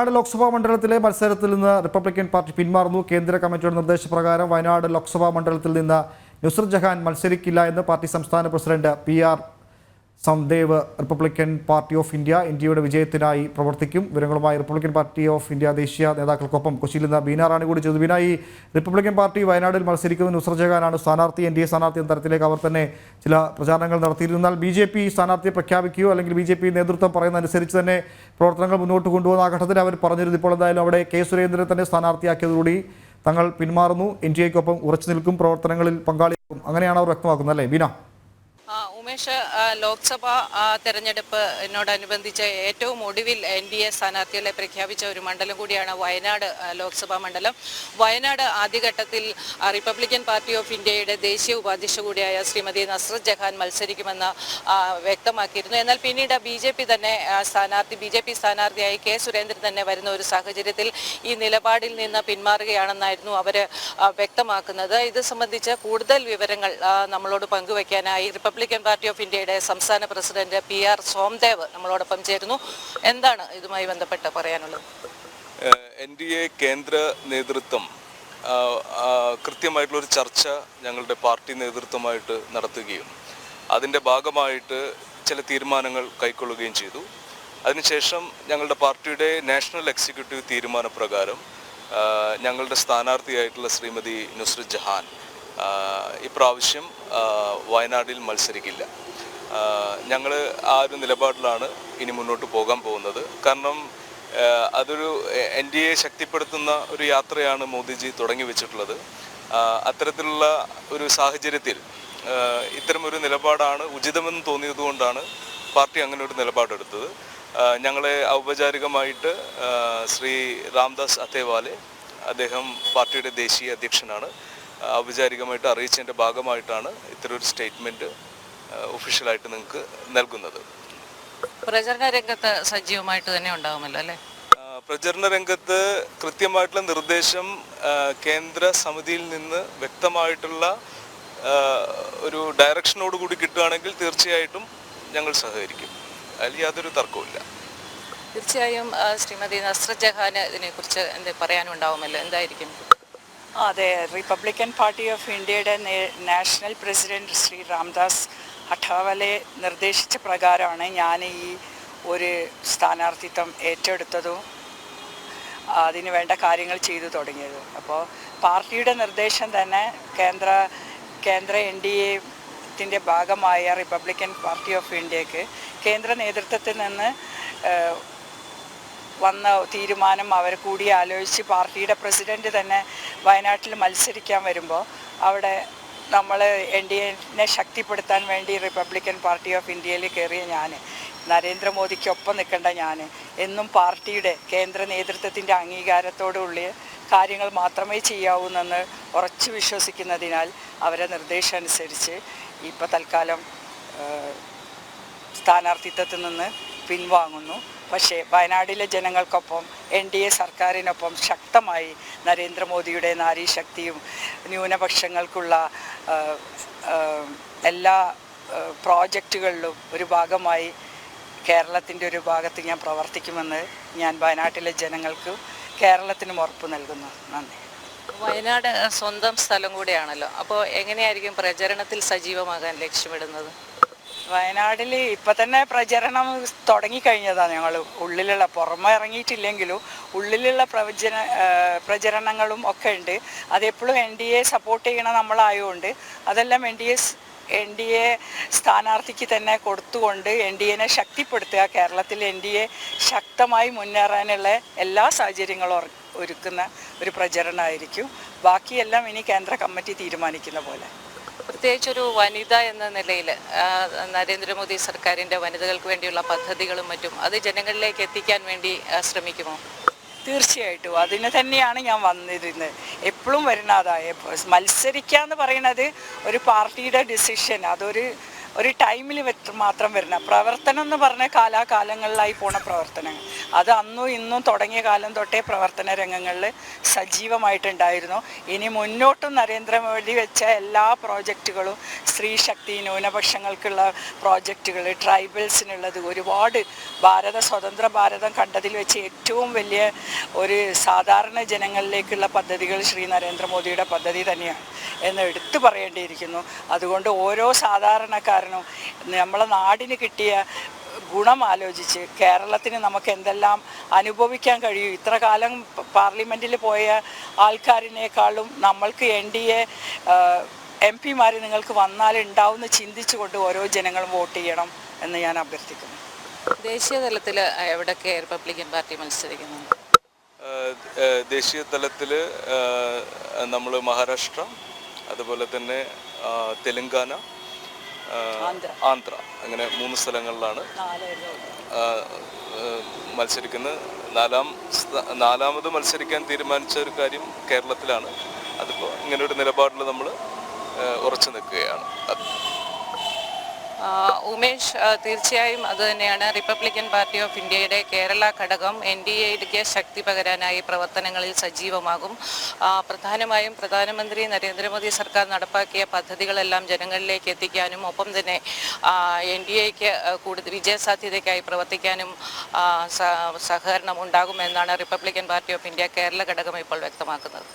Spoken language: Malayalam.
വയനാട് ലോക്സഭാ മണ്ഡലത്തിലെ മത്സരത്തിൽ നിന്ന് റിപ്പബ്ലിക്കൻ പാർട്ടി പിന്മാറുന്നു. കേന്ദ്ര കമ്മിറ്റിയുടെ നിർദ്ദേശപ്രകാരം വയനാട് ലോക്സഭാ മണ്ഡലത്തിൽ നിന്ന് നുസ്രത് ജഹാൻ മത്സരിക്കില്ല എന്ന് പാർട്ടി സംസ്ഥാന president PR Samdev republican party of ഇന്ത്യയുടെ വിജയത്തിനായി പ്രവർത്തിക്കും. വിവരങ്ങളുമായി റിപ്പബ്ലിക്കൻ പാർട്ടി ഓഫ് ഇന്ത്യ ദേശീയ നേതാക്കൾക്കൊപ്പം കൊച്ചിയിൽ നിന്ന് ബീന റാണി കൂടി ചെയ്തു. ബീന, ഈ റിപ്പബ്ലിക്കൻ പാർട്ടി വയനാട്ടിൽ മത്സരിക്കുന്ന നുസ്രത് ജഹാനാണ് സ്ഥാനാർത്ഥി, NDA സ്ഥാനാർത്ഥി എന്ന തരത്തിലേക്ക് അവർ തന്നെ ചില പ്രചാരണങ്ങൾ നടത്തിയിരുന്നാൽ BJP സ്ഥാനാർത്ഥിയെ പ്രഖ്യാപിക്കുകയോ അല്ലെങ്കിൽ BJP നേതൃത്വം പറയുന്നതനുസരിച്ച് തന്നെ പ്രവർത്തനങ്ങൾ മുന്നോട്ട് കൊണ്ടുപോകുന്ന ആ ഘട്ടത്തിൽ അവർ പറഞ്ഞിരുന്നു. ഇപ്പോൾ എന്തായാലും അവിടെ K. സുരേന്ദ്രൻ തന്നെ സ്ഥാനാർത്ഥിയാക്കിയതോടുകൂടി തങ്ങൾ പിന്മാറുന്നു, NDAക്കൊപ്പം ഉറച്ചു നിൽക്കും, പ്രവർത്തനങ്ങളിൽ പങ്കാളിയാകും, അങ്ങനെയാണ് അവർ വ്യക്തമാക്കുന്നത്, അല്ലേ ബീന? ഉമേഷ്, ലോക്സഭാ തെരഞ്ഞെടുപ്പിനോടനുബന്ധിച്ച് ഏറ്റവും ഒടുവിൽ NDA സ്ഥാനാർത്ഥികളെ പ്രഖ്യാപിച്ച ഒരു മണ്ഡലം കൂടിയാണ് വയനാട് ലോക്സഭാ മണ്ഡലം. വയനാട് ആദ്യഘട്ടത്തിൽ റിപ്പബ്ലിക്കൻ പാർട്ടി ഓഫ് ഇന്ത്യയുടെ ദേശീയ ഉപാധ്യക്ഷ കൂടിയായ ശ്രീമതി നസ്രത് ജഹാൻ മത്സരിക്കുമെന്ന് വ്യക്തമാക്കിയിരുന്നു. എന്നാൽ പിന്നീട് BJP സ്ഥാനാർത്ഥിയായി K. സുരേന്ദ്രൻ തന്നെ വരുന്ന ഒരു സാഹചര്യത്തിൽ ഈ നിലപാടിൽ നിന്ന് പിന്മാറുകയാണെന്നായിരുന്നു അവർ വ്യക്തമാക്കുന്നത്. ഇത് സംബന്ധിച്ച് കൂടുതൽ വിവരങ്ങൾ നമ്മളോട് പങ്കുവയ്ക്കാനായി റിപ്പബ്ലിക്കൻ പാർട്ടി ഓഫ് ഇന്ത്യയുടെ സംസ്ഥാന പ്രസിഡന്റ് PR സോംദേവ് നമ്മളോടൊപ്പം ചേരുന്നു. എന്താണ് ഇതുമായി ബന്ധപ്പെട്ട് പറയാനുള്ളത്? NDA കേന്ദ്ര നേതൃത്വം കൃത്യമായിട്ടുള്ളൊരു ചർച്ച ഞങ്ങളുടെ പാർട്ടി നേതൃത്വമായിട്ട് നടത്തുകയും അതിൻ്റെ ഭാഗമായിട്ട് ചില തീരുമാനങ്ങൾ കൈക്കൊള്ളുകയും ചെയ്തു. അതിനുശേഷം ഞങ്ങളുടെ പാർട്ടിയുടെ നാഷണൽ എക്സിക്യൂട്ടീവ് തീരുമാനപ്രകാരം ഞങ്ങളുടെ സ്ഥാനാർത്ഥിയായിട്ടുള്ള ശ്രീമതി നുസ്രത് ജഹാൻ ഇപ്രാവശ്യം വയനാട്ടിൽ മത്സരിക്കില്ല. ഞങ്ങൾ ആ ഒരു നിലപാടിലാണ് ഇനി മുന്നോട്ട് പോകാൻ പോകുന്നത്. കാരണം അതൊരു NDA ശക്തിപ്പെടുത്തുന്ന ഒരു യാത്രയാണ് മോദിജി തുടങ്ങി വെച്ചിട്ടുള്ളത്. അത്തരത്തിലുള്ള ഒരു സാഹചര്യത്തിൽ ഇത്തരമൊരു നിലപാടാണ് ഉചിതമെന്ന് തോന്നിയതുകൊണ്ടാണ് പാർട്ടി അങ്ങനെ ഒരു നിലപാടെടുത്തത്. ഞങ്ങളെ ഔപചാരികമായിട്ട് ശ്രീ രാംദാസ് അത്തേവാലെ, അദ്ദേഹം പാർട്ടിയുടെ ദേശീയ അധ്യക്ഷനാണ്, ഔപചാരികമായിട്ട് അറിയിച്ചതിൻ്റെ ഭാഗമായിട്ടാണ് ഇത്തരമൊരു സ്റ്റേറ്റ്മെൻറ്റ് ഒഫീഷ്യലായിട്ട് നിങ്ങൾക്ക് നൽകുന്നത്. പ്രചരണ രംഗത്ത് സജീവമായിട്ട് തന്നെ ഉണ്ടാകുമല്ലോ, അല്ലേ? പ്രചരണ രംഗത്ത് കൃത്യമായിട്ടുള്ള നിർദ്ദേശം കേന്ദ്ര സമിതിയിൽ നിന്ന് വ്യക്തമായിട്ടുള്ള ഒരു ഡയറക്ഷനോട് കൂടി കിട്ടുകയാണെങ്കിൽ തീർച്ചയായിട്ടും ഞങ്ങൾ സഹകരിക്കും. അതിൽ യാതൊരു തർക്കവുമില്ല. തീർച്ചയായും ശ്രീമതി നസ്രത് ജഹാന് ഇതിനെക്കുറിച്ച് പറയാനുണ്ടാവുമല്ലോ, എന്തായിരിക്കും? അതെ, റിപ്പബ്ലിക്കൻ പാർട്ടി ഓഫ് ഇന്ത്യയുടെ നാഷണൽ പ്രസിഡന്റ് ശ്രീ രാംദാസ് അഠാവലെ നിർദ്ദേശിച്ച പ്രകാരമാണ് ഞാൻ ഈ ഒരു സ്ഥാനാർത്ഥിത്വം ഏറ്റെടുത്തതും അതിന് വേണ്ട കാര്യങ്ങൾ ചെയ്തു തുടങ്ങിയത്. അപ്പോൾ പാർട്ടിയുടെ നിർദ്ദേശം തന്നെ കേന്ദ്ര NDA ഭാഗമായ റിപ്പബ്ലിക്കൻ പാർട്ടി ഓഫ് ഇന്ത്യക്ക് കേന്ദ്ര നേതൃത്വത്തിൽ നിന്ന് വന്ന തീരുമാനം അവർ കൂടി ആലോചിച്ച് പാർട്ടിയുടെ പ്രസിഡന്റ് തന്നെ വയനാട്ടിൽ മത്സരിക്കാൻ വരുമ്പോൾ അവിടെ നമ്മൾ NDAനെ ശക്തിപ്പെടുത്താൻ വേണ്ടി റിപ്പബ്ലിക്കൻ പാർട്ടി ഓഫ് ഇന്ത്യയിൽ കയറിയ ഞാൻ, നരേന്ദ്രമോദിക്കൊപ്പം നിൽക്കേണ്ട ഞാൻ എന്നും പാർട്ടിയുടെ കേന്ദ്ര നേതൃത്വത്തിൻ്റെ അംഗീകാരത്തോടുള്ള കാര്യങ്ങൾ മാത്രമേ ചെയ്യാവൂന്നെന്ന് ഉറച്ചു വിശ്വസിക്കുന്നതിനാൽ അവരെ നിർദ്ദേശമനുസരിച്ച് ഇപ്പോൾ തൽക്കാലം സ്ഥാനാർത്ഥിത്വത്തിൽ നിന്ന് പിൻവാങ്ങുന്നു. പക്ഷേ വയനാട്ടിലെ ജനങ്ങൾക്കൊപ്പം NDA സർക്കാരിനൊപ്പം ശക്തമായി നരേന്ദ്രമോദിയുടെ നാരീശക്തിയും ന്യൂനപക്ഷങ്ങൾക്കുള്ള എല്ലാ പ്രോജക്റ്റുകളിലും ഒരു ഭാഗമായി കേരളത്തിൻ്റെ ഒരു ഭാഗത്ത് ഞാൻ പ്രവർത്തിക്കുമെന്ന് ഞാൻ വയനാട്ടിലെ ജനങ്ങൾക്കും കേരളത്തിനും ഉറപ്പ് നൽകുന്നു. നന്ദി. വയനാട് സ്വന്തം സ്ഥലം കൂടിയാണല്ലോ, അപ്പോൾ എങ്ങനെയായിരിക്കും പ്രചരണത്തിൽ സജീവമാകാൻ ലക്ഷ്യമിടുന്നത്? വയനാട്ടിൽ ഇപ്പം തന്നെ പ്രചരണം തുടങ്ങിക്കഴിഞ്ഞതാണ്. ഞങ്ങൾ ഉള്ളിലുള്ള പുറമെ ഇറങ്ങിയിട്ടില്ലെങ്കിലും ഉള്ളിലുള്ള പ്രചരണങ്ങളും ഒക്കെ ഉണ്ട്. അതെപ്പോഴും NDA സപ്പോർട്ട് ചെയ്യണ നമ്മളായതുകൊണ്ട് അതെല്ലാം NDA സ്ഥാനാർത്ഥിക്ക് തന്നെ കൊടുത്തുകൊണ്ട് NDAനെ ശക്തിപ്പെടുത്തുക, കേരളത്തിൽ NDA ശക്തമായി മുന്നേറാനുള്ള എല്ലാ സാഹചര്യങ്ങളും ഒരുക്കുന്ന ഒരു പ്രചരണമായിരിക്കും. ബാക്കിയെല്ലാം ഇനി കേന്ദ്ര കമ്മിറ്റി തീരുമാനിക്കുന്ന പോലെ. പ്രത്യേകിച്ചൊരു വനിത എന്ന നിലയിൽ നരേന്ദ്രമോദി സർക്കാരിൻ്റെ വനിതകൾക്ക് വേണ്ടിയുള്ള പദ്ധതികളും മറ്റും അത് ജനങ്ങളിലേക്ക് എത്തിക്കാൻ വേണ്ടി ശ്രമിക്കുമോ? തീർച്ചയായിട്ടും അതിന് തന്നെയാണ് ഞാൻ വന്നിരുന്നത്. എപ്പോഴും വരുന്ന അതായ മത്സരിക്കുക എന്ന് പറയുന്നത് ഒരു പാർട്ടിയുടെ ഡിസിഷൻ, അതൊരു ഒരു ടൈമിൽ മാത്രം വരുന്ന പ്രവർത്തനം എന്ന് പറഞ്ഞ കാലാകാലങ്ങളിലായി പോണ പ്രവർത്തനങ്ങൾ. അത് അന്നും ഇന്നും തുടങ്ങിയ കാലം തൊട്ടേ പ്രവർത്തന രംഗങ്ങളിൽ സജീവമായിട്ടുണ്ടായിരുന്നു. ഇനി മുന്നോട്ടും നരേന്ദ്രമോദി വെച്ച എല്ലാ പ്രോജക്റ്റുകളും, സ്ത്രീ ശക്തി, ന്യൂനപക്ഷങ്ങൾക്കുള്ള പ്രോജക്റ്റുകൾ, ട്രൈബൽസിനുള്ളത്, ഒരുപാട് സ്വതന്ത്ര ഭാരതം കണ്ടതിൽ വെച്ച് ഏറ്റവും വലിയ ഒരു സാധാരണ ജനങ്ങളിലേക്കുള്ള പദ്ധതികൾ ശ്രീ നരേന്ദ്രമോദിയുടെ പദ്ധതി തന്നെയാണ് എന്ന് എടുത്തു പറയേണ്ടിയിരിക്കുന്നു. അതുകൊണ്ട് ഓരോ സാധാരണക്കാരനും നമ്മളെ നാടിന് കിട്ടിയ ഗുണം ആലോചിച്ച് കേരളത്തിന് നമുക്ക് എന്തെല്ലാം അനുഭവിക്കാൻ കഴിയും. ഇത്ര കാലം പാർലമെൻറ്റിൽ പോയ ആൾക്കാരിനേക്കാളും നമ്മൾക്ക് NDA MP-മാർ നിങ്ങൾക്ക് വന്നാലുണ്ടാവുമെന്ന് ചിന്തിച്ചുകൊണ്ട് ഓരോ ജനങ്ങളും വോട്ട് ചെയ്യണം എന്ന് ഞാൻ അഭ്യർത്ഥിക്കുന്നു. ദേശീയ തലത്തിൽ എവിടെയൊക്കെ റിപ്പബ്ലിക്കൻ പാർട്ടി മത്സരിക്കുന്നുണ്ട്? ദേശീയ തലത്തിൽ നമ്മൾ മഹാരാഷ്ട്ര, അതുപോലെ തന്നെ തെലുങ്കാന, ആന്ധ്ര, അങ്ങനെ 3 സ്ഥലങ്ങളിലാണ് മത്സരിക്കുന്നത്. നാലാമത് മത്സരിക്കാൻ തീരുമാനിച്ച ഒരു കാര്യം കേരളത്തിലാണ്. അതിപ്പോൾ ഇങ്ങനൊരു നിലപാടിൽ നമ്മൾ ഉറച്ചു നിൽക്കുകയാണ്. ഉമേഷ്, തീർച്ചയായും അതുതന്നെയാണ്. റിപ്പബ്ലിക്കൻ പാർട്ടി ഓഫ് ഇന്ത്യയുടെ കേരള ഘടകം NDAയ്ക്ക് ശക്തി പകരാനായി പ്രവർത്തനങ്ങളിൽ സജീവമാകും. പ്രധാനമായും പ്രധാനമന്ത്രി നരേന്ദ്രമോദി സർക്കാർ നടപ്പാക്കിയ പദ്ധതികളെല്ലാം ജനങ്ങളിലേക്ക് എത്തിക്കാനും ഒപ്പം തന്നെ NDAയ്ക്ക് കൂടുതൽ വിജയസാധ്യതയ്ക്കായി പ്രവർത്തിക്കാനും സഹകരണം ഉണ്ടാകുമെന്നാണ് Republican party of India Kerala ഘടകം ഇപ്പോൾ വ്യക്തമാക്കുന്നത്.